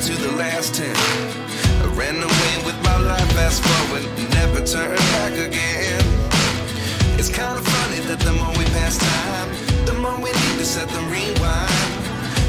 to the last 10. I ran away with my life, fast forward, never turn back again. It's kind of funny that the more we pass time, the more we need to set the rewind.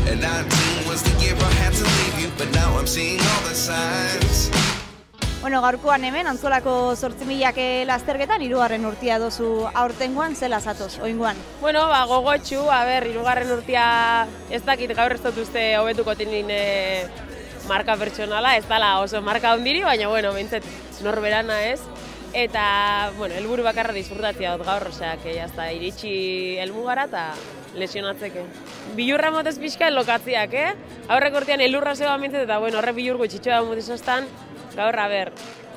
And 19 was the year I had to leave you, but now I'm seeing all the signs. Bueno, gaurkoan hemen, Antzolako 8.000 lasterketan, 3. urtia dozu aurtengoan, zela zatoz, oingoan? Bueno, gogotxu, 3. urtia ez dakit gaur ez dut uste hobetuko tinin marka pertsonala, ez dala oso marka ondiri, baina, bueno, bintzet norberana ez. Eta, bueno, helburu bakarra disfrutatzea dut gaur, oseak, jazta, iritsi helmugara eta lesionatzeke. Bilurra motez pixka lokatziak, Aurrek urtean elurra zeba mintzet, eta, bueno, horre bilur gutxitxoa motizostan, gaur,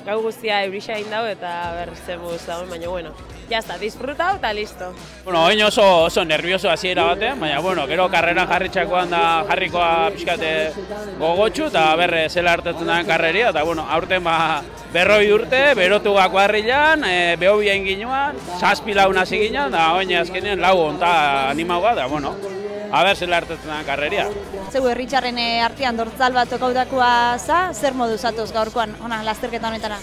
gau guztia eurixa indau eta zen moduz dagoen, baina, bueno, jazta, disfrutau eta listo. Bueno, oin oso nervioso hasiera batean, baina, bueno, gero karreran jarritxakoan da jarrikoa pixkate gogotxu, eta berre zela hartatzen da karreria, eta, bueno, aurten 40 urte, berotu kuadrilan, behobia inginuan, 7 laun hasi ginen, da oin azkenean lau onta animau bat, da, bueno, haber zela hartatzen da karreria. Zeu herritxarren artean dortzal bat okaudakoa za, zer modu zatoz gaurkoan, ona, lasterketa honetara?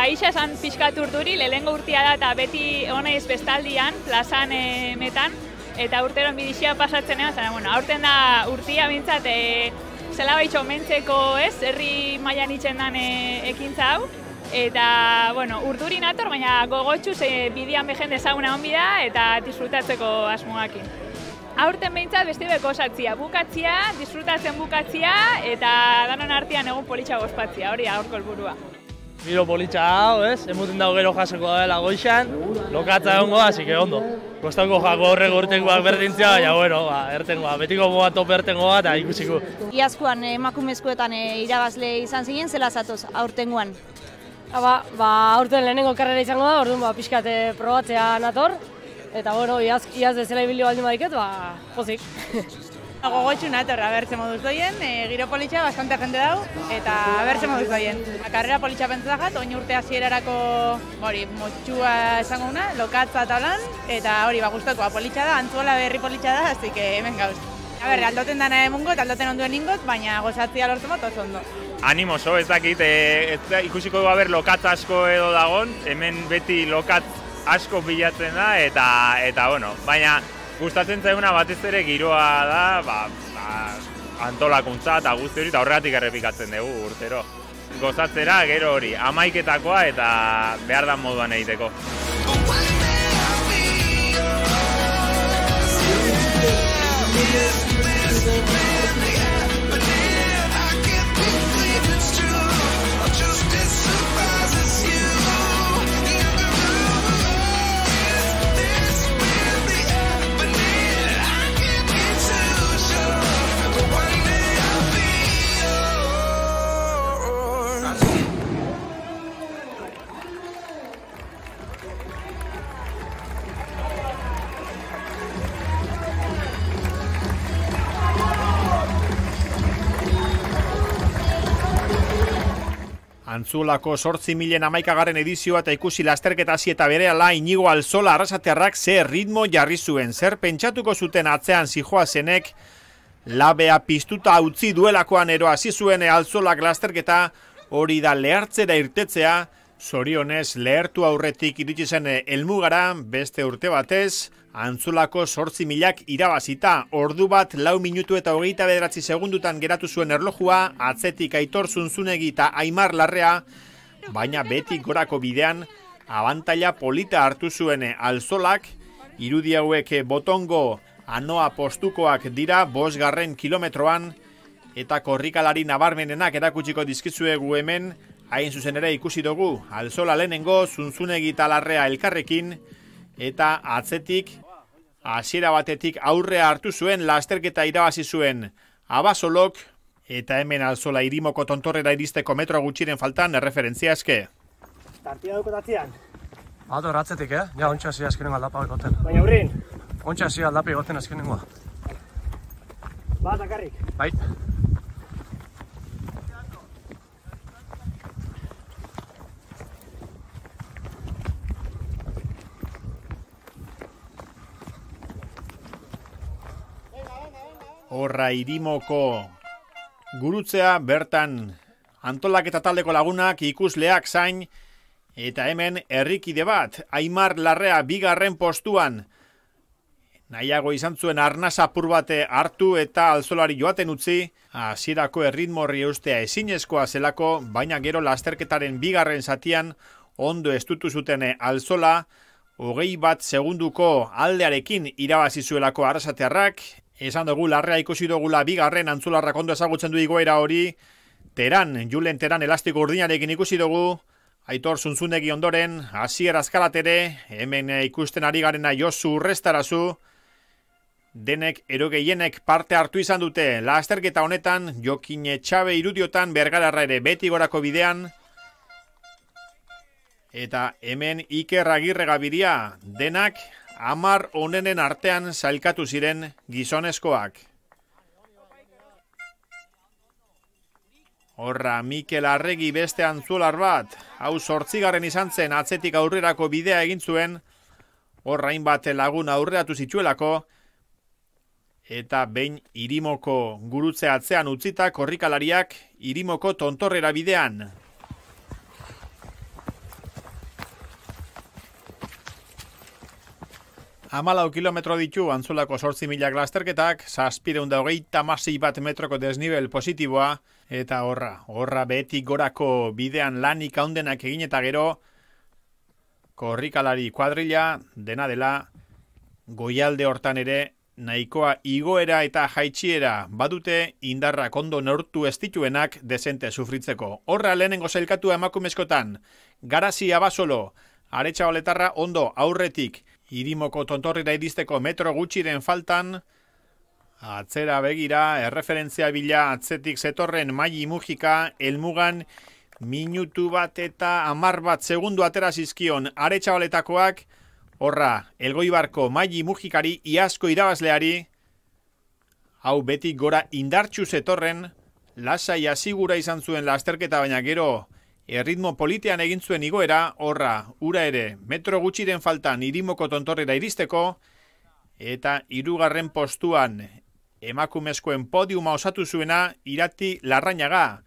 Isa esan pixkat urduri, lehengo urtia da eta beti honeiz bestaldian, plazan metan, eta urteron bidixia pasatzenean, zara, bueno, aurten da urtia bintzat, zela baitxo mentzeko ez, herri mailan itzen dan ekintza hau, eta, bueno, urduri nator, baina gogotxu, bidian behen dezaguna onbida eta disfrutatzeko asmoakin. Aurten behintzat beste beko osatzia, bukatzia, disfrutatzen bukatzia, eta danon artean egun politxa gozpatzia, hori aurko helburua. Giro politxa hau, emuten dago gero jasoko dela goixan, lokatza egongo, hasi que ondo. Kostauko jako horrek urtengoak berdintzea, baina, bueno, ertengoa, betiko moa top ertengoa eta ikusiko. Iazkoan emakumezkoetan irabazle izan zinen, zela zatoz aurtengoan? Aurten lehenengo karrera izango da, orduan pixkat probatzea nator, eta, bueno, iaz bezala ibili baldin badiket, pozik. Gogotxu nator, abertze moduz doien, giro politxa bastante jende dau, eta abertze moduz doien. Karrera politxa pentsatzat, oin urte hasierarako motxua esango una, lokatza eta lan, eta hori guztakoa politxa da, Antzuola berri politxa da, así que hemen gauz. Aldoten dana emungo eta aldoten onduen ingot, baina gozatzia lortzen bat oso ondo. Animo oso, ez dakit, ikusiko lokatza asko edo dagon, hemen beti lokatz asko bilatzen da, eta bueno, baina gustatzen zaiguna batez ere giroa da, antolakuntza eta guzti hori, eta horregatik errepikatzen dugu urtero. Gozatzera, gero hori, 11-etakoa eta behar da moduan egiteko. Antzuolako 8.011. edizioa eta ikusi lasterketa hasi eta berehala Inigo Alzola arrasatearrak ze ritmo jarri zuen. Zer pentsatuko zuten atzean zijoazenek, labea piztuta utzi duelakoan ero hasi zuen Alzolak lasterketa, hori da lehartzera irtetzea, zorionez lehertu aurretik iritsi zen helmugara, beste urte batez, Antzuolako 8.000 irabazita, ordu bat 4 minutu eta 29 segundutan geratu zuen erlojua, atzetik Aitor Zunzunegi eta Aimar Larrea, baina beti gorako bidean, abantaila polita hartu zuen Alzolak, irudi hauek botongo anoa postukoak dira 5. kilometroan, eta korrikalari nabarmenenak erakutsiko dizkizuegu hemen, hain zuzen ere ikusi dugu, Alzola lehenengo, Zunzunegi eta Larrea elkarrekin, eta atzetik, hasiera batetik aurrea hartu zuen, lasterketa irabazi zuen Abasolok, eta hemen Alzola Irimoko tontorrera iristeko metro gutxiren faltan erreferentzia eske. Tartia dukot atzian? Ator atzetik, ja, ontsa hasi azkenengo aldapa egoten. Baina hurrin? Ontsa hasi aldapa egoten azkenengoa. Bat akarrik? Bai. Horra Irimoko gurutzea bertan antolaketa taldeko lagunak, ikusleak zain, eta hemen herrikide bat, Aimar Larrea bigarren postuan, nahiago izan zuen arnaz apur bate hartu eta alzolari joaten utzi, hasierako erritmo horri eustea ezinezkoa zelako, baina gero lasterketaren bigarren zatian ondo estutu zuten alzola, 21 segunduko aldearekin irabazi zuelako Arrasatearrak. Esan dugu Larrea ikusi dugula bigarren antzularrak ondo ezagutzen du igoera hori, Julen Teran elastiko urdinarekin ikusi dugu, Aitor Zunzunegi ondoren, Asier Azkalatere, hemen ikusten ari garena Josu Urrestarazu, denek erogehienek parte hartu izan dute lasterketa honetan, Jokin Etxabe Irudiotan Bergararra ere beti gorako bidean, eta hemen Iker Agirre Gabiria, denak 10 onenen artean sailkatu ziren gizonezkoak. Horra, Mikel Arregi beste antzular bat, hau 8. izan zen atzetik aurrerako bidea egin zuen, horra hainbat lagun aurreratu zituelako, eta behin Irimoko gurutze atzean utzita korrikalariak Irimoko tontorrera bidean. 14 kilometro ditu antzulako 8.000 lasterketak, 726 metroko desnibel positiboa, eta horra behetik gorako bidean lanik haundenak egin eta gero, korrikalari kuadrilla, dena dela, goialde hortan ere, nahikoa igoera eta jaitsiera badute indarrak ondo neurtu ez dituenak dezente sufritzeko. Horra lehenengo sailkatua emakumezkotan, Garazi Abasolo, Aretxabaletarra ondo aurretik, Irimoko tontorrira iristeko metro gutxiren faltan, atzera begira, erreferentzia bila atzetik zetorren Maili Mujika, helmugan minutu bat eta 10 segundu atera zizkion Aretxabaletakoak, horra, Elgoibarko Maili Mujikari iazko irabazleari, hau betik gora indartxu zetorren, lasai asigura izan zuen lasterketa baina gero, erritmo politean egin zuen igoera, horra, ura ere, metro gutxiren faltan Irimoko tontorrera iristeko, eta 3. postuan emakumezkoen podiuma osatu zuena Irati Larrañaga.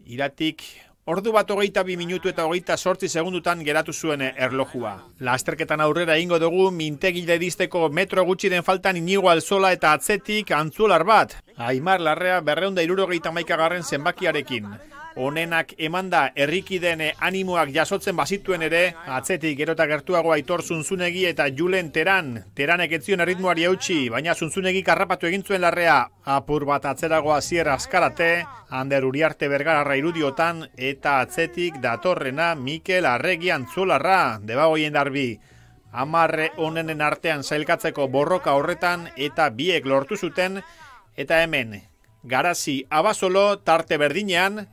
Iratik ordu bat 22 minutu eta 28 segundutan geratu zuen erlojua. Lasterketan aurrera egingo dugu mintegile iristeko metro gutxiren faltan Inigo Alzola eta atzetik antzular bat. Aimar Larrea 271. zenbakiarekin. Honenak emanda herrikideen animoak jasotzen bazituen ere, atzetik gero eta gertuago Aitor Zunzunegi eta Julen Teranek ez zion erritmoari eutsi, baina Zunzunegi karrapatu egin zuen Larrea, apur bat atzerago Asier Azkarate, Ander Uriarte Bergararra Irudiotan, eta atzetik datorrena Mikel Arregi Antzularra, debagoien darbi. 10 onenen artean sailkatzeko borroka horretan eta biek lortu zuten, eta hemen Garazi Abasolo tarte berdinean,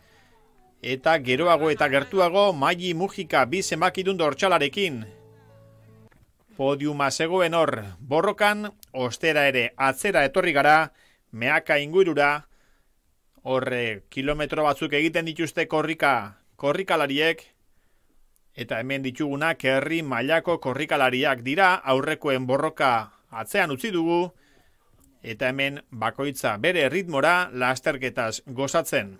eta geroago eta gertuago Maili Mujika 2 zenbakidun dortxalarekin. Podiuma zegoen hor borrokan, ostera ere atzera etorri gara, Meaka ingurura, horre kilometro batzuk egiten dituzte korrikalariek, eta hemen ditugunak herri mailako korrikalariak dira, aurrekoen borroka atzean utzi dugu, eta hemen bakoitza bere ritmora lasterketaz gozatzen.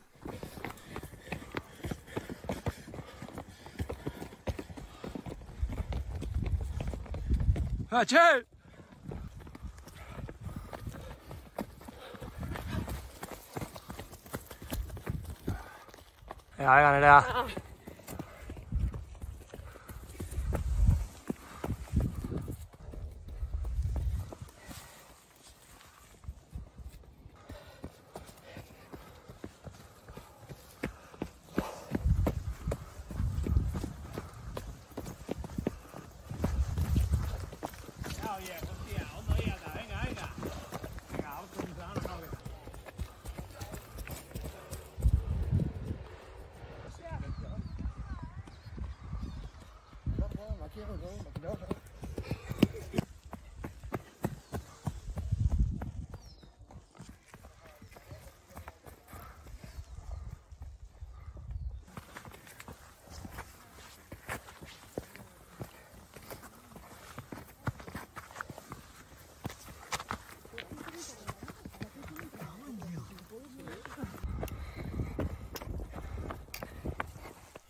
Atxe! Venga, Nerea.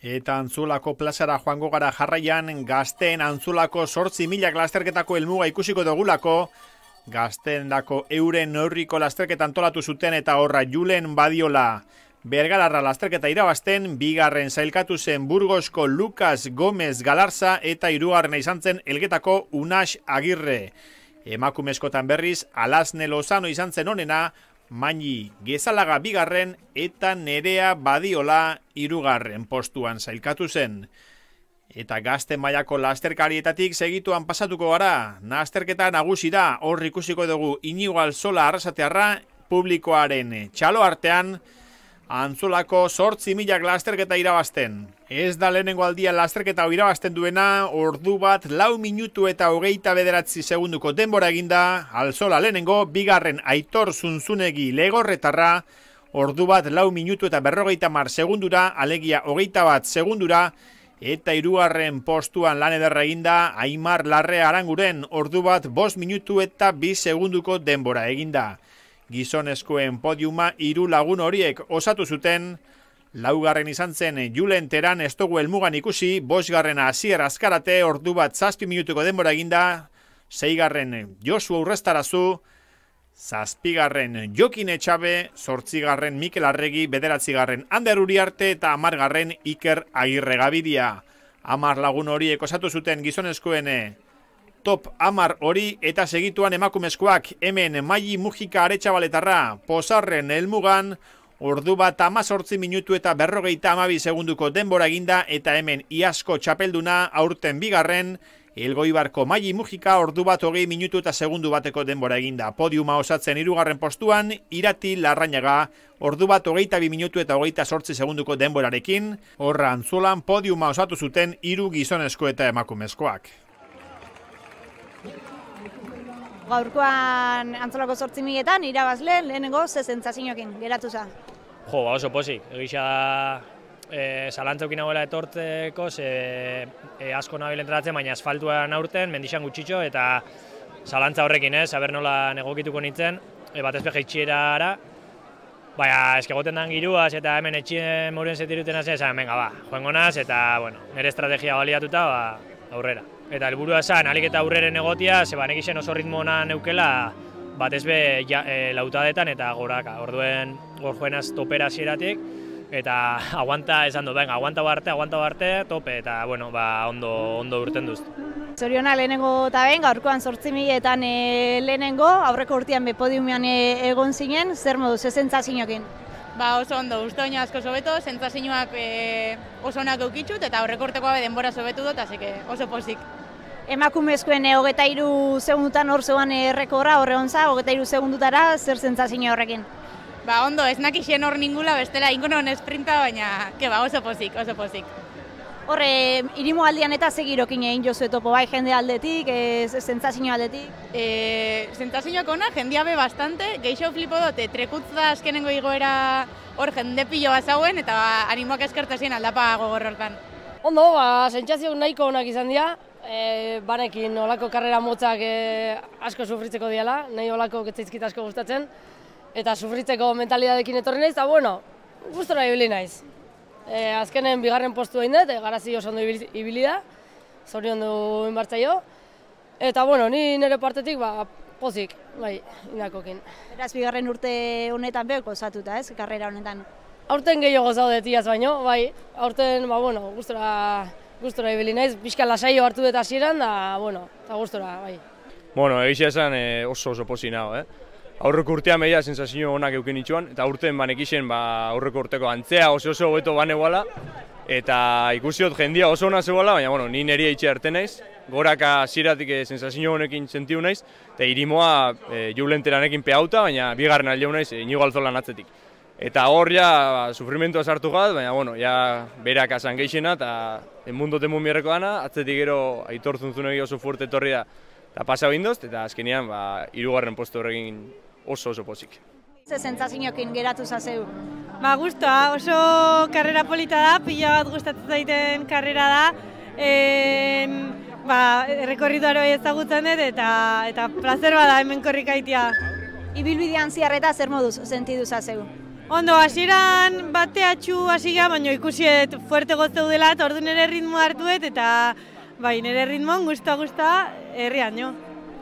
Eta Antzolako plazara joango gara jarraian, gazteen Antzolako 8.000 lasterketako helmuga ikusiko dugulako, gazteen dako euren neurriko lasterketa antolatu zuten eta horra Julen Badiola. Bergalarra lasterketa irabazten, bigarren sailkatu zen Burgosko Lucas Gomez Galarza eta hirugarrena izan zen Elgetako Unax Agirre. Emakumezkotan berriz, Alasne Lozano izan zen onena, Maini Gezalaga bigarren eta Nerea Badiola hirugarren postuan sailkatu zen. Eta gazte mailako lasterkarietatik segituan pasatuko gara. Lasterketa nagusi da, hor ikusiko dugu Inigo Alzola arrasatearra publikoaren txalo artean, Antzolako 8.000 lasterketa irabazten. Ez da lehenengo aldia lasterketa irabazten duena, ordu bat 4 minutu eta 29 segunduko denbora eginda, Alzola lehenengo, bigarren Aitor Zunzunegi Legorretarra, ordu bat 4 minutu eta 50 segundura, alegia 21 segundura, eta hirugarren postuan lan ederra eginda, Aimar Larrea Aranguren, ordu bat 5 minutu eta 2 segunduko denbora eginda. Gizonezkoen podiuma 3 lagun horiek osatu zuten, laugarren izan zen Julen Teran ez dugu helmugan ikusi, 5garrena Asier Azkarate, ordu bat 7 minutuko denbora eginda, 6garren Josu Urrestarazu, 7garren Jokin Etxabe, 8garren Mikel Arregi, 9garren Ander Uriarte eta 10garren Iker Agirre Gabidia. 10 lagun horiek osatu zuten gizonezkoen top 10 hori eta segituan emakumezkoak, hemen Maili Mujika Aretxabaletarra, Pozarren helmugan, ordu bat 18 minutu eta 52 segunduko denbora eginda, eta hemen Iazko txapelduna aurten bigarren, Elgoibarko Maili Mujika, ordu bat 20 minutu eta segundu bateko denbora eginda. Podiuma osatzen 3. postuan, Irati Larrañaga, ordu bat 22 minutu eta 28 segunduko denborarekin, horra Antzolan podiuma osatu zuten 3 gizonezko eta emakumezkoak. Gaurkoan Antzolako 8.000etan irabazle lehenengo ze sentsazioekin geratu za. Jo, oso pozik. Egisa zalantzaukin nagoela etortzeko, asko nabil entrenatzen, baina asfaltuan aurten, mendixan gutxitxo, eta zalantza horrekin, aber nola negokituko nintzen, batez jaitsierara, baina eskegoten dan giruaz, eta hemen etxien moren zetiruten hazen, esan, venga, ba, joengo naz, eta, bueno, nire estrategia baliatuta, aurrera. Eta helburua esan, alik eta aurreren egotia, zeba nekixen oso ritmona neukela, batez be lautadetan eta goraka. Orduen gorjoenaz topera zieratik, eta aguanta esan du, venga, aguanta arte, tope, eta, bueno, ondo urten duztu. Zoriona lehenengo eta behin, gaurkoan 8.000etan lehenengo, aurreko urtean podiumean egon zinen, zer modu, ze sentsazioekin? Ba, oso ondo, uste baina asko sobeto, sentsazioak oso onak eukitxut, eta aurreko urtekoa denbora sobetu dut, así que oso pozik. Emakumezkoen 23 segundutan hor zegoan errekorra, horre onza, 23 segundutara, zer sentsazio horrekin? Ba, ondo, ez nakixen hor ningula, bestela ingonon esprinta, baina, oso pozik, oso pozik. Horre, irimo aldian eta segirokin egin jozu etopo, bai jende aldetik, sentsazio aldetik? Sentsazioak ona, jendia be bastante, geixo flipo dute, trekutz da azkenengo igoera hor jende pilo bat zauen, eta animoak eskertazien aldapa gogor hortan. Ondo, sentsazio nahiko onak izan dira, banekin olako karrera motzak asko sufritzeko diala, nahi olako getzaizkit asko gustatzen, eta sufritzeko mentalidadekin etorri naiz, eta bueno, gustora ibili naiz. Azkenen bigarren postu egin dut, garazi oso ondo ibili da, zorion du inbartzaio, eta bueno, ni nire partetik pozik, bai, inakokin. Beraz, bigarren urte honetan behoko osatuta, ez, karrera honetan? Aurten gehiago zaude tiaz baino, bai, aurten, bueno, gustora ibili naiz, pixka lasaio hartu dut hasieran, da, bueno, eta gustora, bai. Bueno, egizia esan oso pozik nago, Aurreko urtean behia sensazio onak eukin itxuan, eta urten banekixen aurreko urteko antzea oso hobeto banegoala, eta ikusiot jendia oso ona zegoela, baina bueno, ni neri eitxe arte naiz, goraka ziratik sensazio honekin sentiu naiz, eta irimoa Julen Teranekin peauta, baina bigarren aldeu naiz Inigo Alzolan atzetik. Eta hor ja sufrimentua sartu gat, baina bueno, ja berak asan geixena, eta enmundo temun bierreko dana, atzetik gero Aitor Zunzunegi oso fuerte etorri da, eta pasa bindoz, eta azkenean 3. postu horrekin oso pozik. Ze sentsazioekin geratu zazeu? Ba, gustoa, oso karrera polita da, pila bat gustatzen zaiten karrera da. Errekorridoa ezagutzen dut eta plazer bada hemen korrikaitia. Ibilbidean ziarreta zer moduz sentidu zazeu? Ondo, hasieran bateatxu hasi gara, baina ikusiet fuerte gozteudela, eta ordu nire ritmo hartuet, eta bai, nire ritmoan guzta herrian, jo.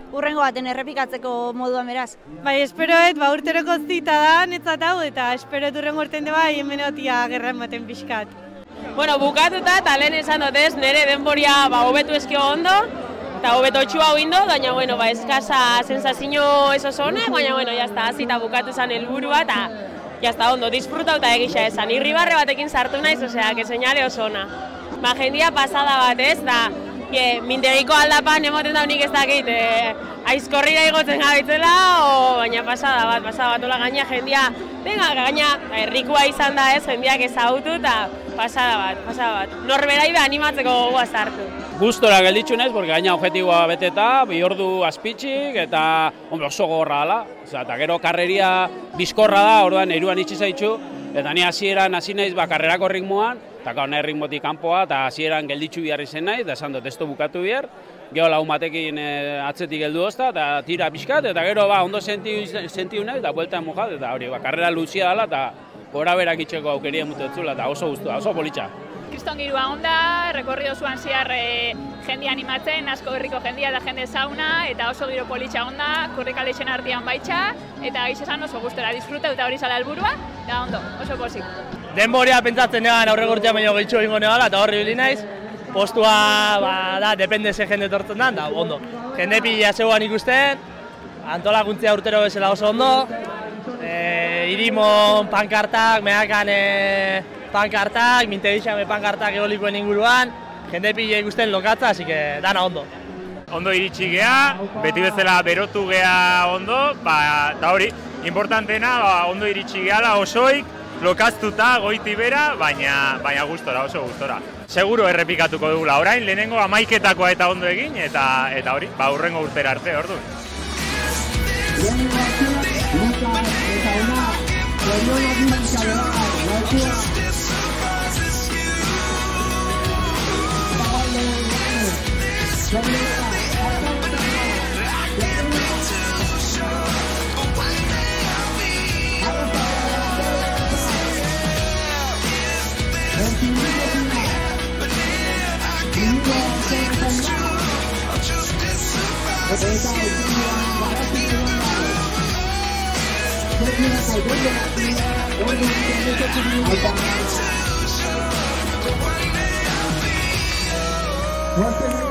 Urrengo baten errepikatzeko moduan beraz? Bai, esperoet, urteroko zita da, netzat hau, eta esperoet urrengo urten de bai, hemeneotia gerran baten pixkat. Bueno, bukatuta, eta lehen esan dutez, nire denboria hobetu eskio ondo, eta hobeto txua hau indo, baina, bueno, eskasa sensazio ez oso honek, baina, bueno, jazta, azita bukatu zen helburua, eta jazta, ondo, disfrutau eta egisa esan. Irribarre batekin sartu naiz, osea, que señale oso ona. Ba, jendia pasada bat ez, da, mintegiko aldapan emoten daunik ez dakit, aizkorrira igotzen gabitzela, baina pasada bat, ola gaina jendia, gaina herrikua izan da ez, jendiak ezagutu eta pasada bat. Norberai be animatzeko gogoa sartu. Gustora gelditxunez, porque gaina objetiboa beteta, 2 ordu azpitxik eta oso gogorra dela. Eta gero karreria bizkorra da, orduan eruan itxi zaitxu, eta ni hasieran hasi naiz karrerako ritmoan, eta nahi ritmotik kanpoa, eta hasieran gelditxu bihar izen naiz, eta esan dut ez du bukatu bihar, gero lagun batekin atzetik heldu ozta, eta tira pixkat, eta gero ondo sentiu naiz, eta bueltan mojat, eta hori, karrera luzia dela, eta gora berak itxeko aukeria mutetzula, eta oso guztua, oso politxa. Kriston girua onda, rekorri osoan ziar jendia animatzen, asko herriko jendia eta jende zauna, eta oso giro politxa onda, kurrikaleixen artean baitxa, eta esan oso gustora disfruta eta hori zala helburua, eta ondo, oso pozik. Denboria pentsatzen egan aurreko urtean baino gehitxo egingo negala, eta horri bili naiz. Postua, da, depende ze jende tortzen da, eta ondo. Jende pila zeuan ikusten, antolakuntzia urtero bezala oso ondo, irimon pankartak, mehakan pankartak, mintegixame pankartak eolikoen inguruan, jende pila ikusten lokatza, así que dana ondo. Ondo iritsi gea, beti bezala berotu gea ondo, eta hori, importantena, ondo iritsi gehala osoik, lokaztuta, goiti bera, baina gustora, oso gustora. Seguro errepikatuko dugula orain, lehenengo 11etakoa eta ondo egin, eta hori, urrengo urtera arte, orduan. What's